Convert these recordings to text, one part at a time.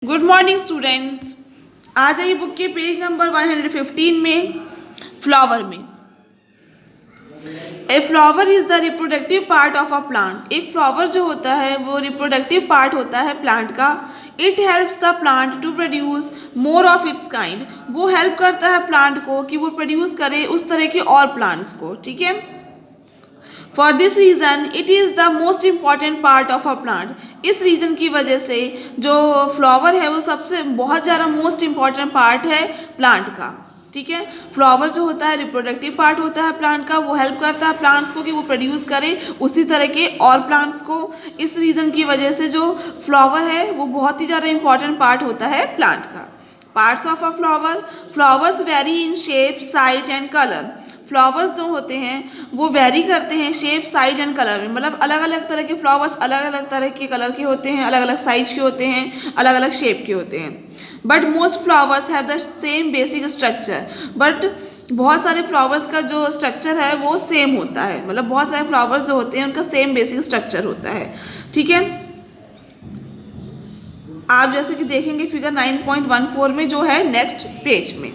Good morning students. आ जाइए book के page number 115 में। फ्लावर में a flower is the reproductive part of a plant. एक flower जो होता है वो रिप्रोडक्टिव पार्ट होता है प्लांट का। It helps the plant to produce more of its kind. वो हेल्प करता है प्लांट को कि वो प्रोड्यूस करे उस तरह के और प्लांट्स को। ठीक है। For this reason it is the most important part of a plant. इस रीज़न की वजह से जो फ्लावर है वो सबसे बहुत ज़्यादा मोस्ट इम्पॉर्टेंट पार्ट है प्लांट का। ठीक है। फ्लावर जो होता है रिप्रोडक्टिव पार्ट होता है प्लांट का। वो हेल्प करता है प्लांट्स को कि वो प्रोड्यूस करे उसी तरह के और प्लांट्स को। इस रीज़न की वजह से जो फ्लावर है वो बहुत ही ज़्यादा इम्पॉर्टेंट पार्ट होता है प्लांट का। Parts of a flower. Flowers very in shape size and colour. Flowers जो होते हैं वो वेरी करते हैं शेप साइज एंड कलर में। मतलब अलग अलग तरह के फ्लावर्स अलग अलग तरह के कलर के होते हैं, अलग अलग साइज के होते हैं, अलग अलग शेप के होते हैं। But most flowers have the same basic structure. But बहुत सारे फ्लावर्स का जो स्ट्रक्चर है वो सेम होता है। मतलब बहुत सारे फ्लावर्स जो होते हैं उनका सेम बेसिक स्ट्रक्चर होता है। ठीक है। आप जैसे कि देखेंगे फिगर 9.14 में जो है नेक्स्ट पेज में।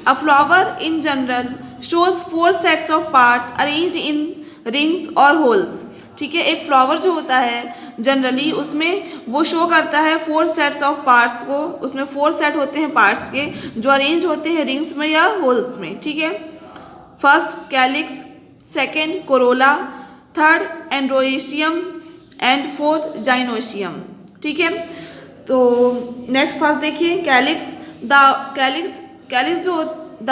A flower in general shows four sets of parts arranged in rings or holes। ठीक है। एक फ्लावर जो होता है जनरली उसमें वो शो करता है फोर सेट्स ऑफ पार्ट्स को। उसमें फोर सेट होते हैं पार्ट्स के जो अरेंज होते हैं रिंग्स में या होल्स में। ठीक है। First calyx, second corolla, third androecium and fourth gynoecium. ठीक है। तो नेक्स्ट फर्स्ट देखिए कैलिक्स। द कैलिक्स जो the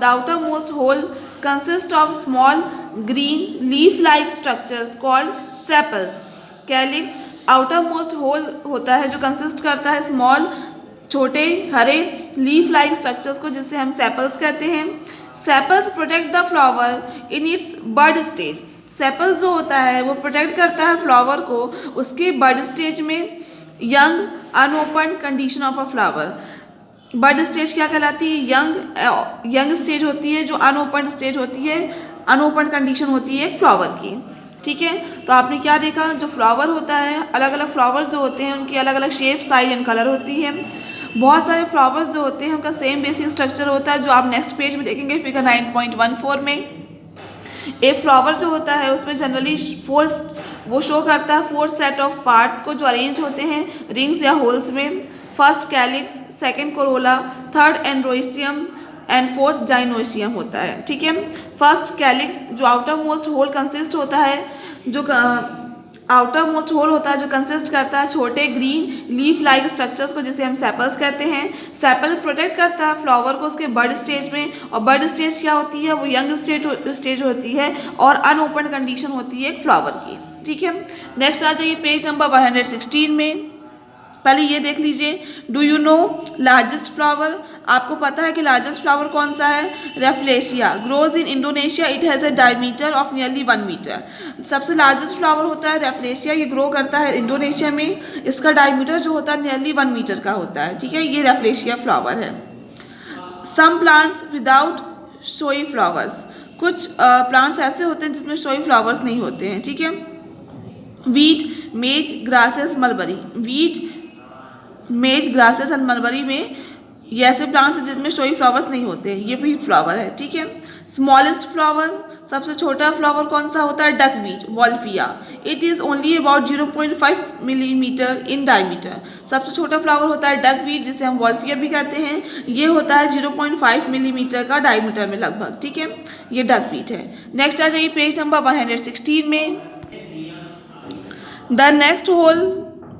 outermost whorl consist of small green leaf like structures called sepals. Calyx outermost whorl होता है जो कंसिस्ट करता है स्मॉल छोटे हरे लीफ लाइक स्ट्रक्चर्स को, जिससे हम सेपल्स कहते हैं। Sepals protect the flower in its bud stage. Sepals जो होता है वो प्रोटेक्ट करता है फ्लावर को उसके बड स्टेज में। Young unopen condition of a flower. Bud stage क्या कहलाती है? यंग स्टेज होती है जो अनओपन स्टेज होती है, अनओपन कंडीशन होती है एक फ्लावर की। ठीक है। तो आपने क्या देखा, जो फ्लावर होता है अलग अलग फ्लावर्स जो होते हैं उनकी अलग अलग शेप साइज एंड कलर होती है। बहुत सारे फ्लावर्स जो होते हैं उनका सेम बेसिक स्ट्रक्चर होता है जो आप नेक्स्ट पेज में देखेंगे फिगर 9.14 में। एक फ्लावर जो होता है उसमें जनरली वो शो करता है फोर सेट ऑफ पार्ट्स को जो अरेंज होते हैं रिंग्स या होल्स में। First calyx, second corolla, third androecium and fourth gynoecium होता है। ठीक है। फर्स्ट कैलिक्स जो आउटर मोस्ट होल कंसिस्ट होता है जो कंसिस्ट करता है छोटे ग्रीन लीफ लाइक स्ट्रक्चर्स को, जिसे हम सेपल्स कहते हैं। सेपल प्रोटेक्ट करता है फ्लावर को उसके बड स्टेज में। और बड स्टेज क्या होती है? वो यंग स्टेज होती है और अनओपन कंडीशन होती है एक फ्लावर की। ठीक है। नेक्स्ट आ जाइए पेज नंबर 116 में। पहले ये देख लीजिए, do you know largest flower. आपको पता है कि लार्जेस्ट फ्लावर कौन सा है? Rafflesia grows in Indonesia. It has a diameter of nearly 1 metre. सबसे लार्जेस्ट फ्लावर होता है रेफ्लेशिया। ये ग्रो करता है इंडोनेशिया में। इसका डायमीटर जो होता है नियरली 1 मीटर का होता है। ठीक है। ये रेफ्लेशिया फ्लावर है। Some plants without showy flowers. कुछ प्लांट्स ऐसे होते हैं जिसमें शोई फ्लावर्स नहीं होते हैं। ठीक है। वीट, मेज, ग्रासेस, मलबरी। वीट, मेज, ग्रासेस एंड मलबरी में ये ऐसे प्लांट्स हैं जिसमें शोई फ्लावर्स नहीं होते हैं। ये भी फ्लावर है। ठीक है। स्मॉलेस्ट फ्लावर, सबसे छोटा फ्लावर कौन सा होता है? Duckweed, Wolffia. It is only about 0.5 millimetre in diameter. सबसे छोटा फ्लावर होता है डकवीट जिसे हम वॉल्फिया भी कहते हैं। ये होता है 0.5 मिलीमीटर का डायमीटर में लगभग। ठीक है। ये डकवीट है। नेक्स्ट आ जाइए पेज नंबर 116 में। The next whorl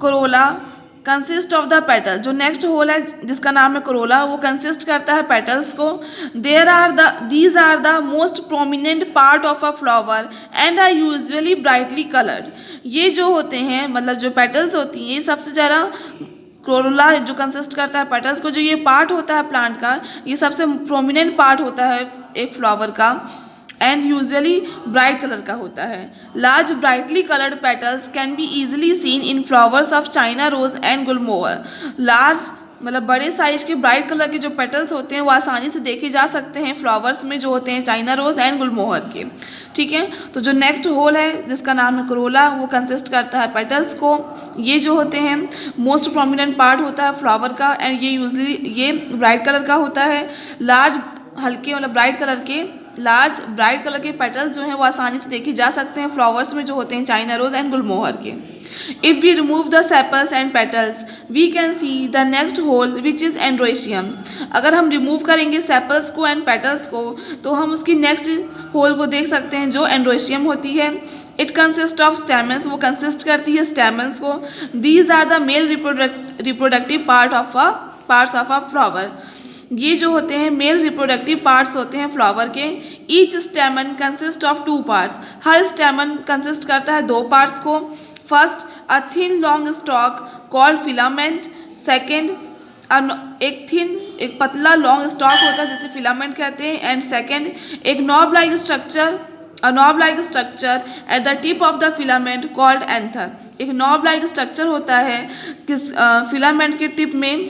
corolla consist of the petal. जो नेक्स्ट होल है जिसका नाम है कोरोला वो कंसिस्ट करता है पेटल्स को। These are the most prominent part of a flower and are usually brightly coloured. ये जो होते हैं मतलब जो पेटल्स होती हैं ये सबसे ज़्यादा कोरोला जो कंसिस्ट करता है पेटल्स को, जो ये पार्ट होता है प्लांट का ये सबसे प्रोमिनेंट पार्ट होता है एक फ्लावर का एंड यूजुअली ब्राइट कलर का होता है। Large brightly coloured petals can be easily seen in flowers of China rose and gulmohar. Large मतलब बड़े साइज के ब्राइट कलर के जो पेटल्स होते हैं वो आसानी से देखे जा सकते हैं फ्लावर्स में जो होते हैं चाइना रोज एंड गुलमोहर के। ठीक है, तो जो नेक्स्ट होल है जिसका नाम है करोला, वो कंसिस्ट करता है पेटल्स को। ये जो होते हैं मोस्ट प्रोमिनेंट पार्ट होता है फ्लावर का, एंड ये यूजली ये ब्राइट कलर का होता है। लार्ज हल्के मतलब ब्राइट कलर के पेटल्स जो हैं वो आसानी से देखे जा सकते हैं फ्लावर्स में जो होते हैं चाइना रोज एंड गुलमोहर के। If we remove the sepals and petals, we can see the next hole which is androecium. अगर हम रिमूव करेंगे सेपल्स को एंड पेटल्स को तो हम उसकी नेक्स्ट होल को देख सकते हैं जो एंड्रोशियम होती है। इट कंसिस्ट ऑफ स्टेमन्स, वो कंसिस्ट करती है स्टेमन्स को। These are the male reproductive parts of a flower. ये जो होते हैं मेल रिप्रोडक्टिव पार्ट्स होते हैं फ्लावर के। Each स्टेमन consist of 2 parts, her स्टेमन consist करता है 2 पार्ट्स को। फर्स्ट अ thin long stock called filament, second एक पतला लॉन्ग स्टॉक होता है जिसे फिलामेंट कहते हैं, एंड सेकेंड एक knob like structure at the tip of the filament called anther. एक नॉब लाइक स्ट्रक्चर होता है किस फिलामेंट के टिप में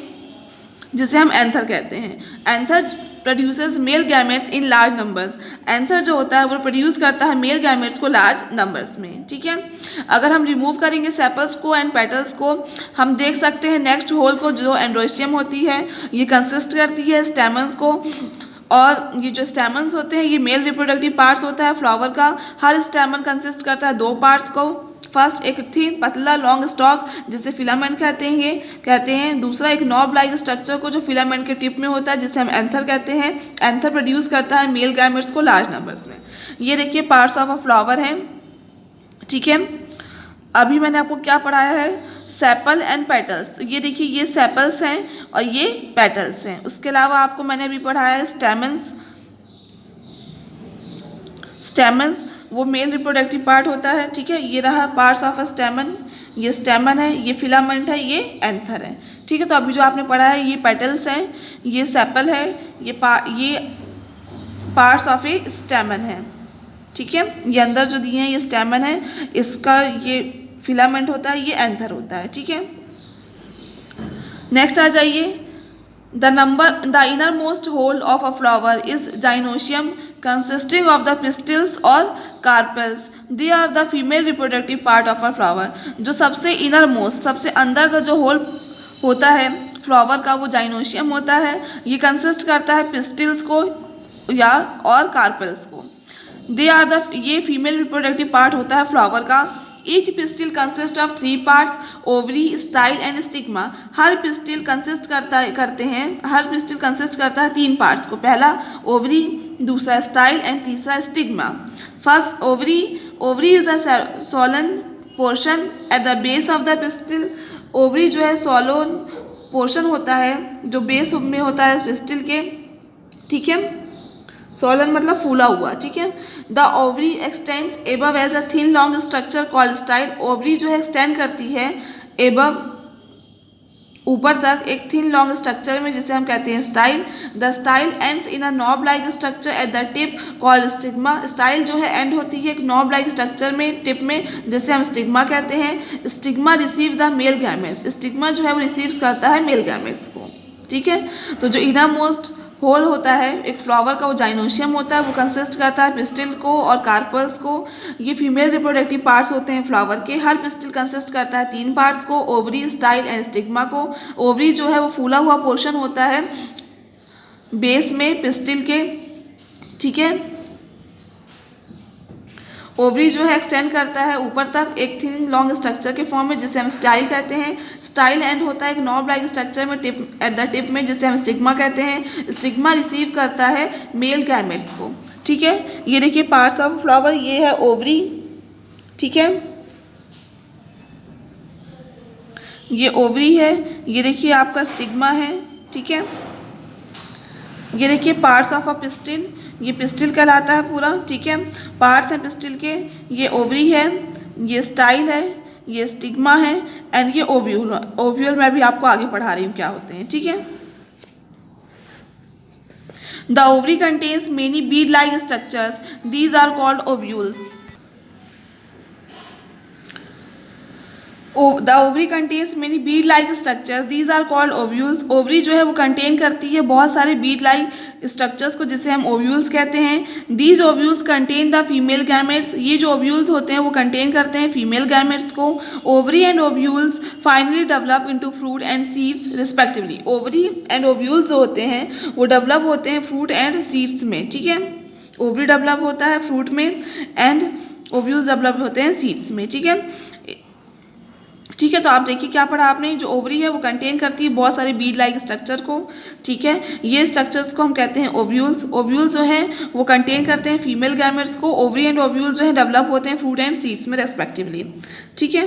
जिसे हम एंथर कहते हैं। Anther produces male gametes in large numbers. Anther जो होता है वो प्रोड्यूस करता है मेल गैमेट्स को लार्ज नंबर्स में। ठीक है, अगर हम रिमूव करेंगे सेपल्स को एंड पेटल्स को, हम देख सकते हैं नेक्स्ट होल को जो एंड्रोशियम होती है। ये कंसिस्ट करती है स्टेमन्स को, और ये जो स्टेमन्स होते हैं ये मेल रिप्रोडक्टिव पार्ट्स होता है फ्लावर का। हर स्टेमन कंसिस्ट करता है 2 पार्ट्स को। फर्स्ट एक थिन पतला लॉन्ग स्टॉक जिसे फिलामेंट कहते हैं। दूसरा एक नॉब लाइक स्ट्रक्चर को जो फिलामेंट के टिप में होता है जिसे हम एंथर कहते हैं। एंथर प्रोड्यूस करता है मेल गैमेट्स को लार्ज नंबर्स में। ये देखिए पार्ट्स ऑफ अ फ्लावर हैं। ठीक है, अभी मैंने आपको क्या पढ़ाया है, सेपल एंड पेटल्स। तो ये देखिए ये सेपल्स हैं और ये पेटल्स हैं। उसके अलावा आपको मैंने अभी पढ़ाया है स्टेमन्स, वो मेल रिप्रोडक्टिव पार्ट होता है। ठीक है, ये रहा पार्ट्स ऑफ अ स्टेमन, ये स्टेमन है, ये फिलामेंट है, ये एंथर है। ठीक है, तो अभी जो आपने पढ़ा है ये पेटल्स हैं, ये सेपल है, ये पार्ट्स ऑफ ए स्टेमन है। ठीक है, ये अंदर जो दिए हैं ये स्टेमन है, इसका ये फिलामेंट होता है, ये एंथर होता है। ठीक है, नेक्स्ट आ जाइए। The innermost hole of a flower is gynoecium, consisting of the pistils or carpels. They are the female reproductive part of a flower. जो सबसे innermost, सबसे अंदर का जो होल होता है फ्लावर का वो जाइनोशियम होता है। ये कंसिस्ट करता है पिस्टिल्स को और कार्पेल्स को। ये फीमेल रिप्रोडक्टिव पार्ट होता है फ्लावर का। Each pistil consist of 3 parts, ovary, style and stigma. Her pistil consist करता है 3 पार्ट्स को। पहला ओवरी, दूसरा स्टाइल एंड तीसरा stigma. First ovary is the Solan portion at the base of the pistil. Ovary जो है सोलन पोर्शन होता है जो बेस में होता है पिस्टिल के। ठीक है, सोलन मतलब फूला हुआ। ठीक है, the ovary extends above as a thin long structure called style. Ovary जो है एक्सटेंड करती है एबव ऊपर तक एक थिन लॉन्ग स्ट्रक्चर में जिसे हम कहते हैं style. The style ends in a knob like structure at the tip called stigma. Style जो है एंड होती है एक नॉब लाइक स्ट्रक्चर में टिप में जिसे हम स्टिग्मा कहते हैं। Stigma receive the male gametes. Stigma जो है वो रिसीव करता है मेल गैमेट्स को। ठीक है, तो जो इनरमोस्ट होल होता है एक फ्लावर का वो जाइनोशियम होता है, वो कंसिस्ट करता है पिस्टिल को और कार्पल्स को। ये फीमेल रिप्रोडक्टिव पार्ट्स होते हैं फ्लावर के। हर पिस्टिल कंसिस्ट करता है 3 पार्ट्स को, ओवरी, स्टाइल एंड स्टिग्मा को। ओवरी जो है वो फूला हुआ पोर्शन होता है बेस में पिस्टिल के। ठीक है, ओवरी जो है एक्सटेंड करता है ऊपर तक एक थिन लॉन्ग स्ट्रक्चर के फॉर्म में जिसे हम स्टाइल कहते हैं। स्टाइल एंड होता है एक नॉब लाइक स्ट्रक्चर में एट द टिप में जिसे हम स्टिग्मा कहते हैं। स्टिग्मा रिसीव करता है मेल गैमेट्स को। ठीक है, ये देखिए पार्ट्स ऑफ फ्लावर, ये है ओवरी। ठीक है, ये ओवरी है, ये देखिए आपका स्टिग्मा है। ठीक है, ये देखिए पार्ट्स ऑफ अ पिस्टिल, ये पिस्टिल कहलाता है पूरा। ठीक है, पार्ट्स हैं पिस्टिल के। ये ओवरी है, ये स्टाइल है, ये स्टिग्मा है एंड ये ओव्यूल। ओव्यूल मैं भी आपको आगे पढ़ा रही हूँ क्या होते हैं। ठीक है, the ovary contains many bead like structures, these are called ovules. The ovary contains many bead like structures, these are called ovules. Ovary जो है वो कंटेन करती है बहुत सारे बीड लाइक स्ट्रक्चर्स को, जिसे हम ओव्यूल्स कहते हैं। These ovules contain the female gametes, ये जो ओव्यूल्स होते हैं वो कंटेन करते हैं फीमेल गैमेट्स को। Ovary and ovules finally develop into fruit and seeds respectively. Ovary and ovules जो होते हैं वो डेवलप होते हैं फ्रूट एंड सीड्स में, ठीक है। ओवरी डेवलप होता है फ्रूट में एंड ओव्यूल्स डेवलप होते हैं सीड्स में, ठीक है। ठीक है, तो आप देखिए क्या पढ़ा आपने, जो ओवरी है वो कंटेन करती है बहुत सारे बीड लाइक स्ट्रक्चर को, ठीक है। ये स्ट्रक्चर्स को हम कहते हैं ओव्यूल्स। ओव्यूल्स जो है वो कंटेन करते हैं फीमेल गैमेट्स को। ओवरी एंड ओव्यूल्स जो है डेवलप होते हैं फ्रूट एंड सीड्स में रेस्पेक्टिवली, ठीक है।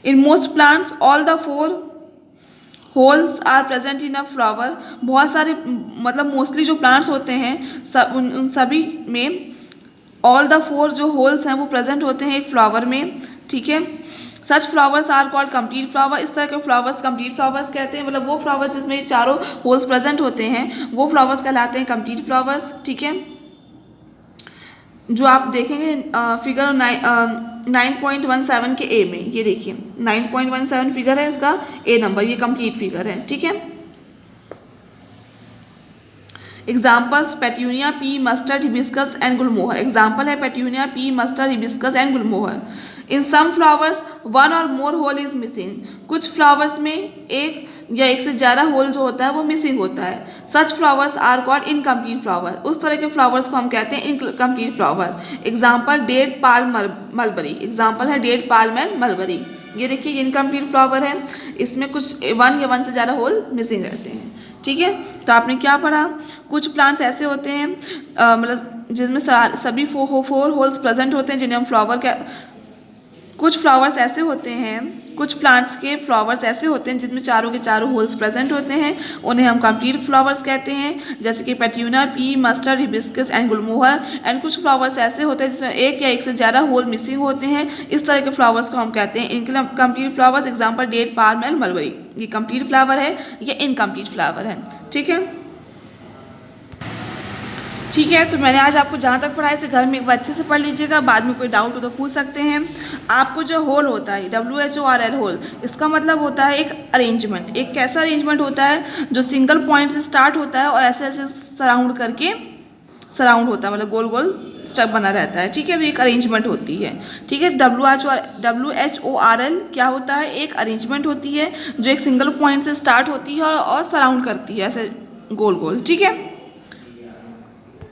In most plants all the 4 whorls are present in a flower. बहुत सारे मतलब मोस्टली जो प्लांट्स होते हैं उन सभी में ऑल द 4 जो होल्स हैं वो प्रेजेंट होते हैं एक फ्लावर में, ठीक है। Such flowers are called complete flower. इस तरह के फ्लावर्स कंप्लीट फ्लावर्स कहते हैं, मतलब वो फ्लावर्स जिसमें चारों होल्स प्रेजेंट होते हैं वो फ्लावर्स कहलाते हैं कंप्लीट फ्लावर्स, ठीक है। जो आप देखेंगे फिगर 9.17 के ए में, ये देखिए 9.17 फिगर है, इसका ए नंबर, ये कंप्लीट फिगर है, ठीक है। Examples petunia, pea, mustard, hibiscus and gulmohar. Example है petunia, pea, mustard, hibiscus and gulmohar. In some flowers 1 और मोर होल इज मिसिंग। कुछ फ्लावर्स में एक या एक से ज़्यादा होल जो होता है वो मिसिंग होता है। Such flowers are called incomplete flowers. उस तरह के फ्लावर्स को हम कहते हैं incomplete flowers. Example date palm mulberry. Example है डेट पाल्म एंड मलबरी। ये देखिए ये इनकम्प्लीट फ्लावर है, इसमें कुछ 1 या 1 से ज़्यादा होल मिसिंग रहते हैं, ठीक है। तो आपने क्या पढ़ा, कुछ प्लांट्स ऐसे होते हैं मतलब जिसमें सभी 4 होल्स प्रेजेंट होते हैं जिन्हें हम फ्लावर का, कुछ फ्लावर्स ऐसे होते हैं, कुछ प्लांट्स के फ्लावर्स ऐसे होते हैं जिनमें चारों के चारों होल्स प्रेजेंट होते हैं, उन्हें हम कंप्लीट फ्लावर्स कहते हैं, जैसे कि petunia, pea, mustard, hibiscus and gulmohar. And कुछ फ्लावर्स ऐसे होते हैं जिसमें एक या एक से ज़्यादा होल मिसिंग होते हैं, इस तरह के फ्लावर्स को हम कहते हैं incomplete flowers. Example date palm and mulberry. ये कंप्लीट फ्लावर है, ये इनकम्प्लीट फ्लावर है, ठीक है। ठीक है, तो मैंने आज आपको जहाँ तक पढ़ाया इसे घर में एक बार अच्छे से पढ़ लीजिएगा, बाद में कोई डाउट हो तो पूछ सकते हैं। आपको जो होल होता है WHORL होल, इसका मतलब होता है एक अरेंजमेंट। एक कैसा अरेंजमेंट होता है जो सिंगल पॉइंट से स्टार्ट होता है और ऐसे ऐसे सराउंड करके सराउंड होता है, मतलब गोल गोल स्ट्रक बना रहता है, ठीक है। तो एक अरेंजमेंट होती है, ठीक है। WHORL क्या होता है, एक अरेंजमेंट होती है जो एक सिंगल पॉइंट से स्टार्ट होती है और सराउंड करती है ऐसे गोल गोल, ठीक है।